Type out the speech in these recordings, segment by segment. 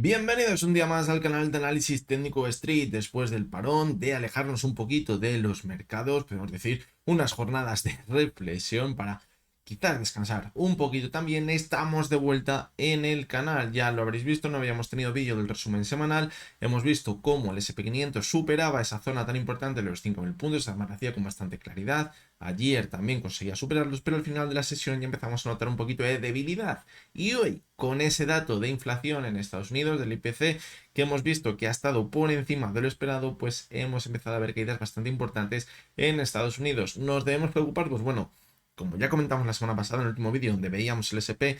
Bienvenidos un día más al canal de análisis técnico Street. Después del parón, de alejarnos un poquito de los mercados, podemos decir unas jornadas de reflexión para quizás descansar un poquito también. Estamos de vuelta en el canal, ya lo habréis visto, no habíamos tenido vídeo del resumen semanal. Hemos visto cómo el SP500 superaba esa zona tan importante de los 5.000 puntos, además lo hacía con bastante claridad. Ayer también conseguía superarlos, pero al final de la sesión ya empezamos a notar un poquito de debilidad. Y hoy, con ese dato de inflación en Estados Unidos, del IPC, que hemos visto que ha estado por encima de lo esperado, pues hemos empezado a ver caídas bastante importantes en Estados Unidos. ¿Nos debemos preocupar? Pues bueno, como ya comentamos la semana pasada en el último vídeo donde veíamos el SP,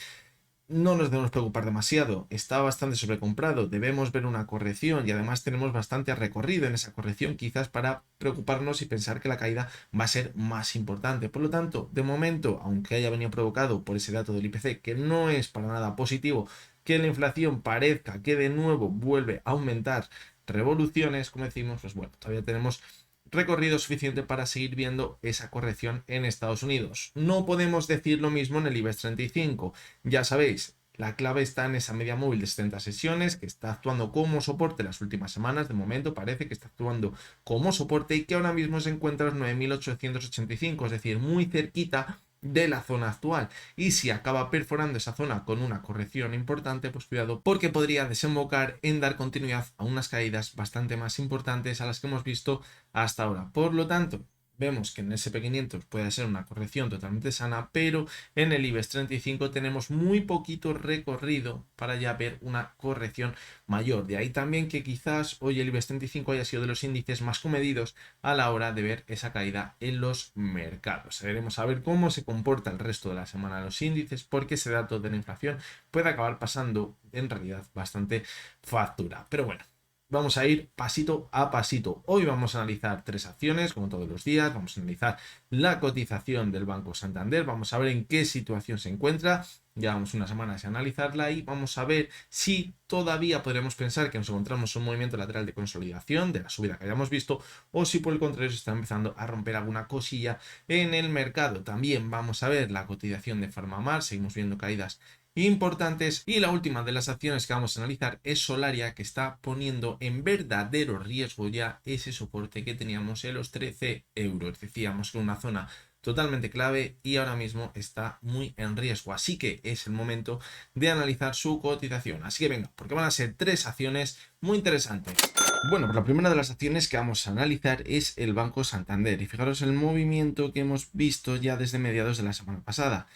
no nos debemos preocupar demasiado, está bastante sobrecomprado, debemos ver una corrección y además tenemos bastante recorrido en esa corrección quizás para preocuparnos y pensar que la caída va a ser más importante. Por lo tanto, de momento, aunque haya venido provocado por ese dato del IPC que no es para nada positivo, que la inflación parezca que de nuevo vuelve a aumentar revoluciones, como decimos, pues bueno, todavía tenemos recorrido suficiente para seguir viendo esa corrección en Estados Unidos. No podemos decir lo mismo en el IBEX 35. Ya sabéis, la clave está en esa media móvil de 70 sesiones que está actuando como soporte las últimas semanas. De momento parece que está actuando como soporte y que ahora mismo se encuentra en los 9.885, es decir, muy cerquita de la zona actual. Y si acaba perforando esa zona con una corrección importante, pues cuidado, porque podría desembocar en dar continuidad a unas caídas bastante más importantes a las que hemos visto hasta ahora. Por lo tanto, vemos que en el SP500 puede ser una corrección totalmente sana, pero en el IBEX 35 tenemos muy poquito recorrido para ya ver una corrección mayor. De ahí también que quizás hoy el IBEX 35 haya sido de los índices más comedidos a la hora de ver esa caída en los mercados. Veremos a ver cómo se comporta el resto de la semana los índices, porque ese dato de la inflación puede acabar pasando en realidad bastante factura. Pero bueno, vamos a ir pasito a pasito. Hoy vamos a analizar tres acciones, como todos los días. Vamos a analizar la cotización del Banco Santander. Vamos a ver en qué situación se encuentra. Llevamos unas semanas a analizarla y vamos a ver si todavía podremos pensar que nos encontramos en un movimiento lateral de consolidación de la subida que hayamos visto, o si por el contrario se está empezando a romper alguna cosilla en el mercado. También vamos a ver la cotización de Farmamar. Seguimos viendo caídas importantes, y la última de las acciones que vamos a analizar es Solaria, que está poniendo en verdadero riesgo ya ese soporte que teníamos en los 13 euros. Decíamos que una zona totalmente clave y ahora mismo está muy en riesgo, así que es el momento de analizar su cotización. Así que venga, porque van a ser tres acciones muy interesantes. Bueno, pues la primera de las acciones que vamos a analizar es el Banco Santander, y fijaros el movimiento que hemos visto ya desde mediados de la semana pasada.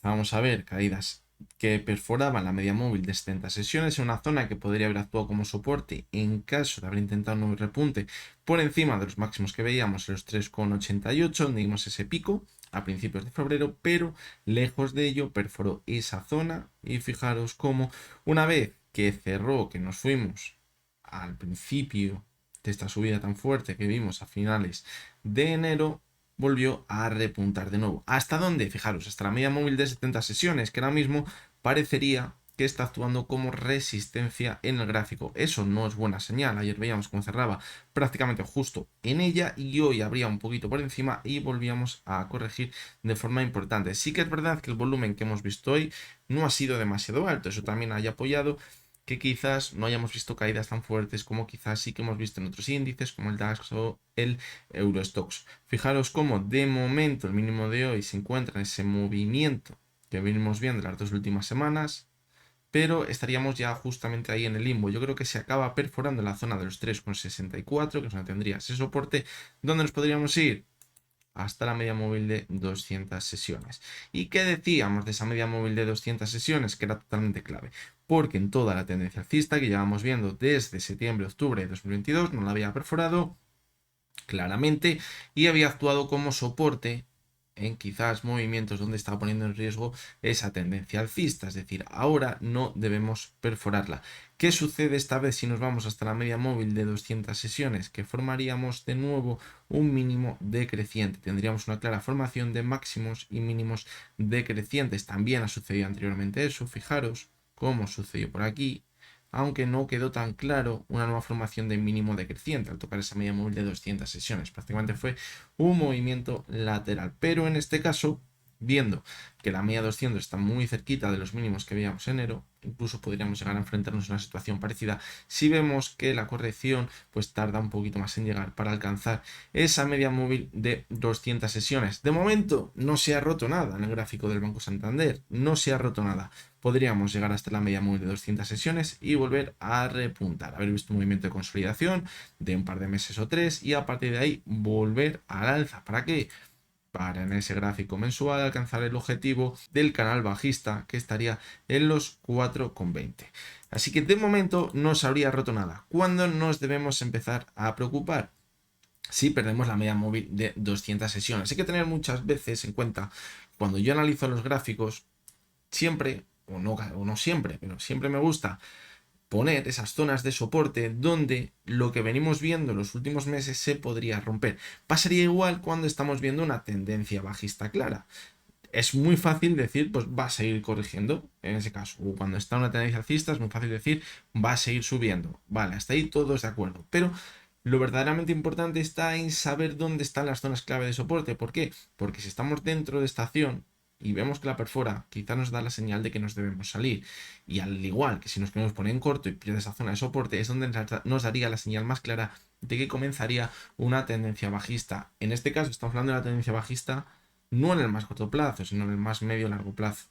Vamos a ver caídas que perforaban la media móvil de 70 sesiones en una zona que podría haber actuado como soporte en caso de haber intentado un nuevo repunte por encima de los máximos que veíamos en los 3,88, donde dimos ese pico a principios de febrero, pero lejos de ello perforó esa zona. Y fijaros cómo una vez que cerró, que nos fuimos al principio de esta subida tan fuerte que vimos a finales de enero, volvió a repuntar de nuevo. ¿Hasta dónde? Fijaros, hasta la media móvil de 70 sesiones, que ahora mismo parecería que está actuando como resistencia en el gráfico. Eso no es buena señal. Ayer veíamos cómo cerraba prácticamente justo en ella y hoy abría un poquito por encima y volvíamos a corregir de forma importante. Sí que es verdad que el volumen que hemos visto hoy no ha sido demasiado alto. Eso también haya apoyado que quizás no hayamos visto caídas tan fuertes como quizás sí que hemos visto en otros índices como el DAX o el Eurostoxx. Fijaros cómo de momento el mínimo de hoy se encuentra en ese movimiento que venimos viendo las dos últimas semanas, pero estaríamos ya justamente ahí en el limbo. Yo creo que se acaba perforando la zona de los 3,64, que es donde tendría ese soporte, donde nos podríamos ir hasta la media móvil de 200 sesiones. ¿Y qué decíamos de esa media móvil de 200 sesiones? Que era totalmente clave, porque en toda la tendencia alcista que llevamos viendo desde septiembre-octubre de 2022 no la había perforado claramente y había actuado como soporte en quizás movimientos donde estaba poniendo en riesgo esa tendencia alcista, es decir, ahora no debemos perforarla. ¿Qué sucede esta vez si nos vamos hasta la media móvil de 200 sesiones? Que formaríamos de nuevo un mínimo decreciente, tendríamos una clara formación de máximos y mínimos decrecientes. También ha sucedido anteriormente eso, fijaros cómo sucedió por aquí, aunque no quedó tan claro una nueva formación de mínimo decreciente al tocar esa media móvil de 200 sesiones. Prácticamente fue un movimiento lateral, pero en este caso viendo que la media 200 está muy cerquita de los mínimos que veíamos en enero, incluso podríamos llegar a enfrentarnos a una situación parecida si vemos que la corrección pues tarda un poquito más en llegar para alcanzar esa media móvil de 200 sesiones. De momento no se ha roto nada en el gráfico del Banco Santander, no se ha roto nada. Podríamos llegar hasta la media móvil de 200 sesiones y volver a repuntar, haber visto un movimiento de consolidación de un par de meses o tres y a partir de ahí volver al alza. ¿Para qué? Para en ese gráfico mensual alcanzar el objetivo del canal bajista que estaría en los 4,20. Así que de momento no se habría roto nada. ¿Cuándo nos debemos empezar a preocupar? Si perdemos la media móvil de 200 sesiones. Hay que tener muchas veces en cuenta, cuando yo analizo los gráficos, siempre, o no siempre, pero siempre me gusta poner esas zonas de soporte donde lo que venimos viendo en los últimos meses se podría romper. Pasaría igual cuando estamos viendo una tendencia bajista clara. Es muy fácil decir, pues va a seguir corrigiendo en ese caso. O cuando está una tendencia alcista es muy fácil decir, va a seguir subiendo. Vale, hasta ahí todos de acuerdo. Pero lo verdaderamente importante está en saber dónde están las zonas clave de soporte. ¿Por qué? Porque si estamos dentro de esta acción y vemos que la perfora, quizá nos da la señal de que nos debemos salir. Y al igual que si nos queremos poner en corto y pierde esa zona de soporte, es donde nos daría la señal más clara de que comenzaría una tendencia bajista. En este caso estamos hablando de la tendencia bajista no en el más corto plazo, sino en el más medio largo plazo.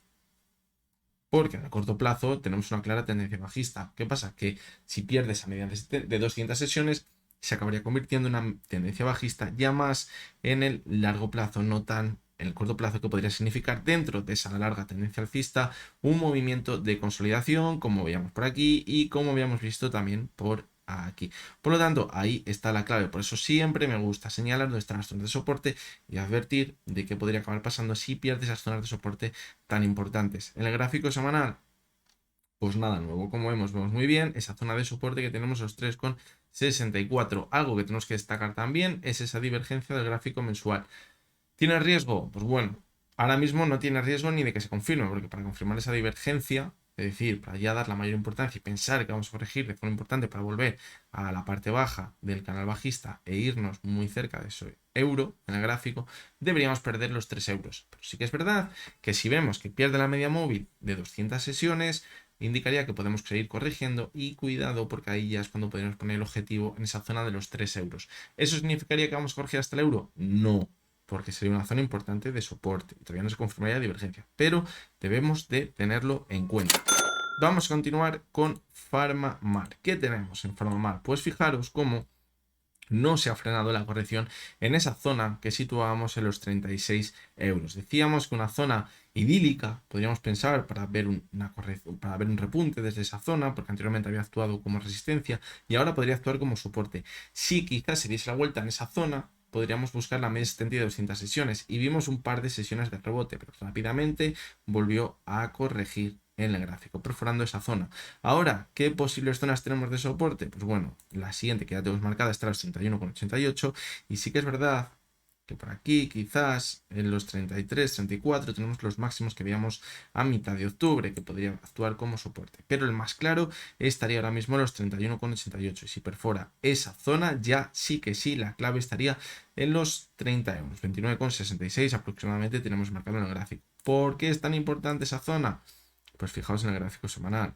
Porque en el corto plazo tenemos una clara tendencia bajista. ¿Qué pasa? Que si pierdes a mediante de 200 sesiones, se acabaría convirtiendo en una tendencia bajista ya más en el largo plazo, no tan en el corto plazo, que podría significar dentro de esa larga tendencia alcista un movimiento de consolidación, como veíamos por aquí y como habíamos visto también por aquí. Por lo tanto, ahí está la clave. Por eso siempre me gusta señalar dónde están las zonas de soporte y advertir de qué podría acabar pasando si pierdes esas zonas de soporte tan importantes. En el gráfico semanal, pues nada nuevo. Como vemos muy bien esa zona de soporte que tenemos los 3,64. Algo que tenemos que destacar también es esa divergencia del gráfico mensual. ¿Tiene riesgo? Pues bueno, ahora mismo no tiene riesgo ni de que se confirme, porque para confirmar esa divergencia, es decir, para ya dar la mayor importancia y pensar que vamos a corregir de forma importante para volver a la parte baja del canal bajista e irnos muy cerca de ese euro en el gráfico, deberíamos perder los 3 euros. Pero sí que es verdad que si vemos que pierde la media móvil de 200 sesiones, indicaría que podemos seguir corrigiendo y cuidado porque ahí ya es cuando podemos poner el objetivo en esa zona de los 3 euros. ¿Eso significaría que vamos a corregir hasta el euro? No, porque sería una zona importante de soporte y todavía no se confirmaría la divergencia, pero debemos de tenerlo en cuenta. Vamos a continuar con PharmaMar. ¿Qué tenemos en PharmaMar? Pues fijaros cómo no se ha frenado la corrección en esa zona que situábamos en los 36 euros. Decíamos que una zona idílica, podríamos pensar, para ver para ver un repunte desde esa zona, porque anteriormente había actuado como resistencia y ahora podría actuar como soporte. Si quizás se diese la vuelta en esa zona, podríamos buscar la media 70 de 200 sesiones y vimos un par de sesiones de rebote, pero rápidamente volvió a corregir en el gráfico, perforando esa zona. Ahora, ¿qué posibles zonas tenemos de soporte? Pues bueno, la siguiente que ya tenemos marcada está en los 31,88 y sí que es verdad que por aquí quizás en los 33, 34 tenemos los máximos que veíamos a mitad de octubre que podría actuar como soporte, pero el más claro estaría ahora mismo en los 31,88 y si perfora esa zona ya sí que sí, la clave estaría en los 30 euros, 29,66 aproximadamente tenemos marcado en el gráfico. ¿Por qué es tan importante esa zona? Pues fijaos en el gráfico semanal.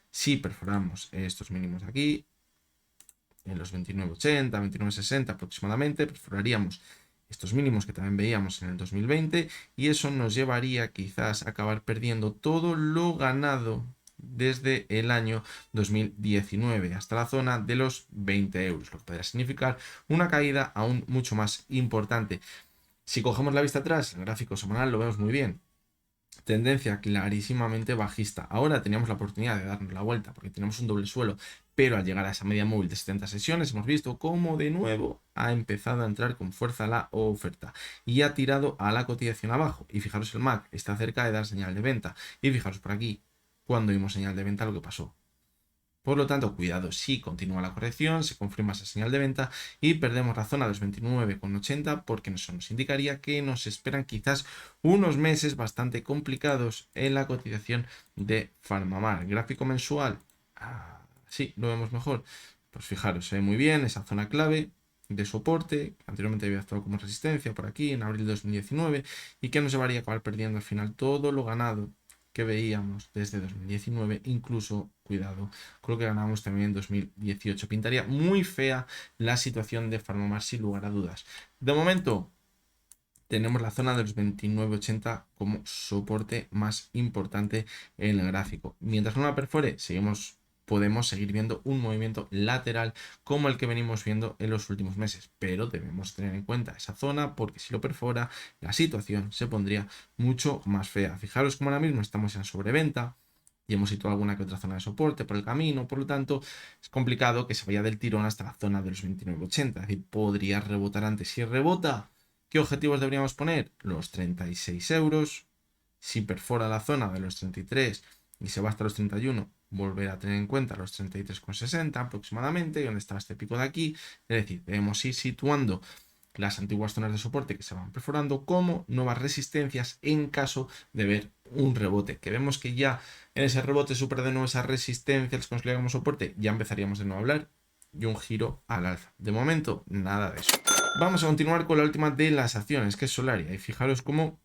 Si perforamos estos mínimos de aquí, en los 29,80, 29,60 aproximadamente, perforaríamos estos mínimos que también veíamos en el 2020 y eso nos llevaría quizás a acabar perdiendo todo lo ganado desde el año 2019 hasta la zona de los 20 euros, lo que podría significar una caída aún mucho más importante. Si cogemos la vista atrás, el gráfico semanal lo vemos muy bien. Tendencia clarísimamente bajista. Ahora teníamos la oportunidad de darnos la vuelta porque tenemos un doble suelo, pero al llegar a esa media móvil de 70 sesiones hemos visto cómo de nuevo ha empezado a entrar con fuerza la oferta y ha tirado a la cotización abajo. Y fijaros, el MAC está cerca de dar señal de venta. Y fijaros por aquí, cuando vimos señal de venta, lo que pasó. Por lo tanto, cuidado si continúa la corrección, se confirma esa señal de venta y perdemos la zona de los 29,80 porque eso nos indicaría que nos esperan quizás unos meses bastante complicados en la cotización de PharmaMar. Gráfico mensual, sí, lo vemos mejor. Pues fijaros, se ve muy bien esa zona clave, de soporte, que anteriormente había actuado como resistencia por aquí en abril de 2019 y que nos llevaría a acabar perdiendo al final todo lo ganado que veíamos desde 2019, incluso, cuidado, con lo que ganamos también en 2018. Pintaría muy fea la situación de Farmamar sin lugar a dudas. De momento, tenemos la zona de los 29.80 como soporte más importante en el gráfico. Mientras no la perfore, podemos seguir viendo un movimiento lateral como el que venimos viendo en los últimos meses. Pero debemos tener en cuenta esa zona porque si lo perfora, la situación se pondría mucho más fea. Fijaros como ahora mismo estamos en sobreventa y hemos situado alguna que otra zona de soporte por el camino, por lo tanto es complicado que se vaya del tirón hasta la zona de los 29.80, es decir, podría rebotar antes. Si rebota, ¿qué objetivos deberíamos poner? Los 36 euros. Si perfora la zona de los 33 y se va hasta los 31, volver a tener en cuenta los 33,60 aproximadamente, donde está este pico de aquí. Es decir, debemos ir situando las antiguas zonas de soporte que se van perforando como nuevas resistencias en caso de ver un rebote. Que vemos que ya en ese rebote supera de nuevo esa resistencia, les consideramos soporte, ya empezaríamos de nuevo a hablar y un giro al alza. De momento, nada de eso. Vamos a continuar con la última de las acciones, que es Solaria. Y fijaros cómo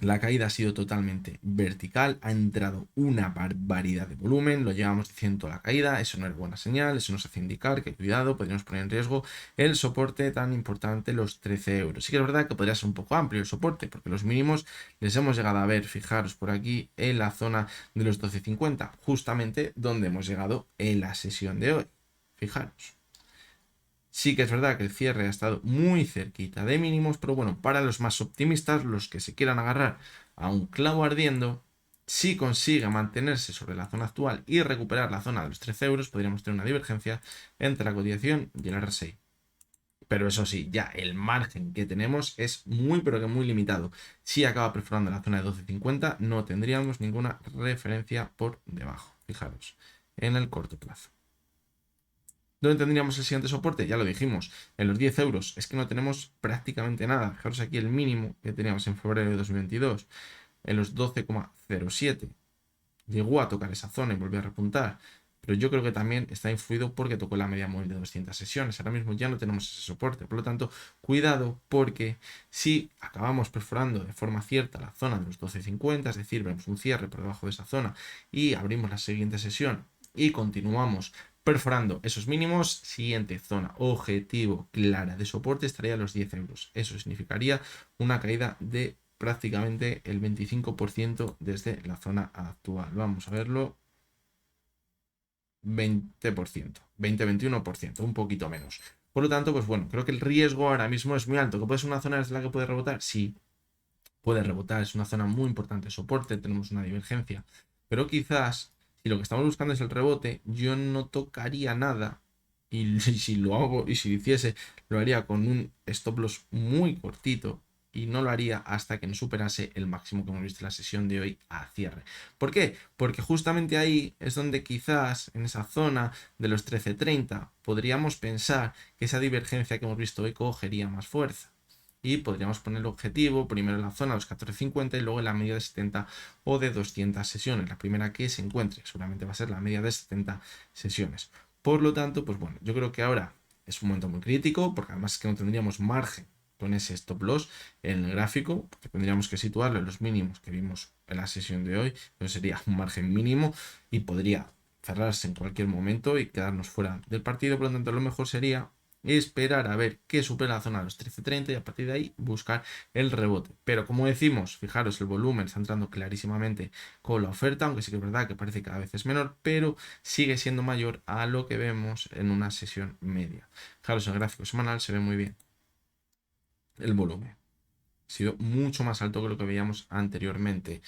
la caída ha sido totalmente vertical, ha entrado una barbaridad de volumen, lo llevamos diciendo la caída, eso no es buena señal, eso nos hace indicar que cuidado, podríamos poner en riesgo el soporte tan importante, los 13 euros. Sí que es verdad que podría ser un poco amplio el soporte, porque los mínimos les hemos llegado a ver, fijaros por aquí en la zona de los 12,50, justamente donde hemos llegado en la sesión de hoy. Fijaros. Sí que es verdad que el cierre ha estado muy cerquita de mínimos, pero bueno, para los más optimistas, los que se quieran agarrar a un clavo ardiendo, si consigue mantenerse sobre la zona actual y recuperar la zona de los 13 euros, podríamos tener una divergencia entre la cotización y el RSI. Pero eso sí, ya el margen que tenemos es muy, pero que muy limitado. Si acaba perforando la zona de 12,50, no tendríamos ninguna referencia por debajo. Fijaros, en el corto plazo. ¿Dónde tendríamos el siguiente soporte? Ya lo dijimos, en los 10 euros. Es que no tenemos prácticamente nada. Fijaros aquí el mínimo que teníamos en febrero de 2022, en los 12,07. Llegó a tocar esa zona y volvió a repuntar. Pero yo creo que también está influido porque tocó la media móvil de 200 sesiones. Ahora mismo ya no tenemos ese soporte. Por lo tanto, cuidado porque si acabamos perforando de forma cierta la zona de los 12,50, es decir, vemos un cierre por debajo de esa zona y abrimos la siguiente sesión y continuamos perforando esos mínimos, siguiente zona objetivo clara de soporte estaría a los 10 euros. Eso significaría una caída de prácticamente el 25% desde la zona actual. Vamos a verlo. 20%, 20-21%, un poquito menos. Por lo tanto, pues bueno, creo que el riesgo ahora mismo es muy alto. ¿Que puede ser una zona desde la que puede rebotar? Sí, puede rebotar, es una zona muy importante de soporte, tenemos una divergencia. Pero quizás, si lo que estamos buscando es el rebote, yo no tocaría nada. Y si lo hago, y si lo hiciese, lo haría con un stop loss muy cortito. Y no lo haría hasta que no superase el máximo que hemos visto en la sesión de hoy a cierre. ¿Por qué? Porque justamente ahí es donde quizás en esa zona de los 13,30 podríamos pensar que esa divergencia que hemos visto hoy cogería más fuerza y podríamos poner el objetivo primero en la zona de los 14,50 y luego en la media de 70 o de 200 sesiones, la primera que se encuentre, seguramente va a ser la media de 70 sesiones. Por lo tanto, pues bueno, yo creo que ahora es un momento muy crítico, porque además es que no tendríamos margen con ese stop loss en el gráfico, porque tendríamos que situarlo en los mínimos que vimos en la sesión de hoy, entonces sería un margen mínimo y podría cerrarse en cualquier momento y quedarnos fuera del partido. Por lo tanto, lo mejor sería esperar a ver qué supera la zona de los 13,30 y a partir de ahí buscar el rebote. Pero como decimos, fijaros, el volumen está entrando clarísimamente con la oferta, aunque sí que es verdad que parece que cada vez es menor, pero sigue siendo mayor a lo que vemos en una sesión media. Fijaros, el gráfico semanal se ve muy bien. El volumen ha sido mucho más alto que lo que veíamos anteriormente.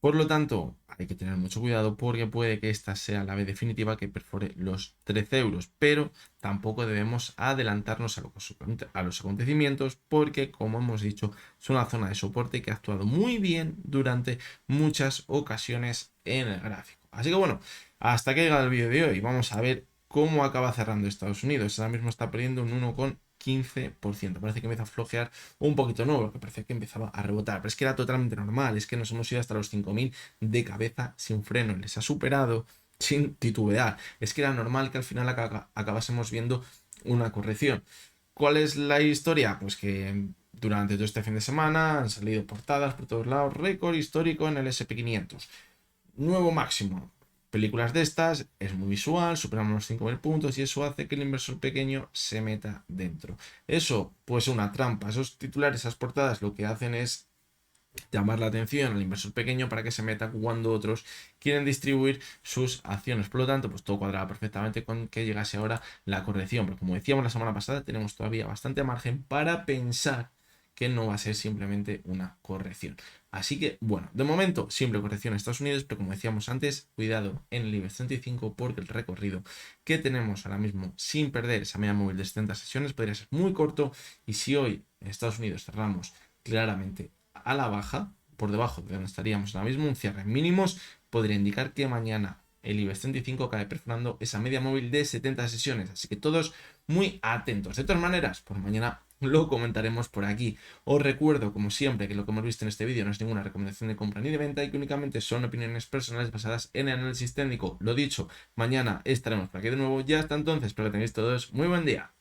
Por lo tanto, hay que tener mucho cuidado porque puede que esta sea la vez definitiva que perfore los 13 euros, pero tampoco debemos adelantarnos a los acontecimientos porque, como hemos dicho, es una zona de soporte que ha actuado muy bien durante muchas ocasiones en el gráfico. Así que bueno, hasta que llega el vídeo de hoy, vamos a ver cómo acaba cerrando Estados Unidos. Ahora mismo está perdiendo un 1,15%. Parece que empieza a flojear un poquito nuevo, que parecía que empezaba a rebotar, pero es que era totalmente normal, es que nos hemos ido hasta los 5.000 de cabeza sin freno, les ha superado sin titubear, es que era normal que al final acabásemos viendo una corrección. ¿Cuál es la historia? Pues que durante todo este fin de semana han salido portadas por todos lados, récord histórico en el SP500. Nuevo máximo. Películas de estas es muy visual, superamos los 5.000 puntos y eso hace que el inversor pequeño se meta dentro. Eso, pues una trampa. Esos titulares, esas portadas, lo que hacen es llamar la atención al inversor pequeño para que se meta cuando otros quieren distribuir sus acciones. Por lo tanto, pues todo cuadraba perfectamente con que llegase ahora la corrección. Pero como decíamos la semana pasada, tenemos todavía bastante margen para pensar que no va a ser simplemente una corrección. Así que, bueno, de momento, simple corrección en Estados Unidos, pero como decíamos antes, cuidado en el IBEX 35 porque el recorrido que tenemos ahora mismo sin perder esa media móvil de 70 sesiones podría ser muy corto y si hoy en Estados Unidos cerramos claramente a la baja, por debajo de donde estaríamos ahora mismo, un cierre en mínimos, podría indicar que mañana el IBEX 35 cae perforando esa media móvil de 70 sesiones. Así que todos muy atentos. De todas maneras, por mañana lo comentaremos por aquí. Os recuerdo, como siempre, que lo que hemos visto en este vídeo no es ninguna recomendación de compra ni de venta y que únicamente son opiniones personales basadas en el análisis técnico. Lo dicho, mañana estaremos por aquí de nuevo. Ya hasta entonces, espero que tengáis todos muy buen día.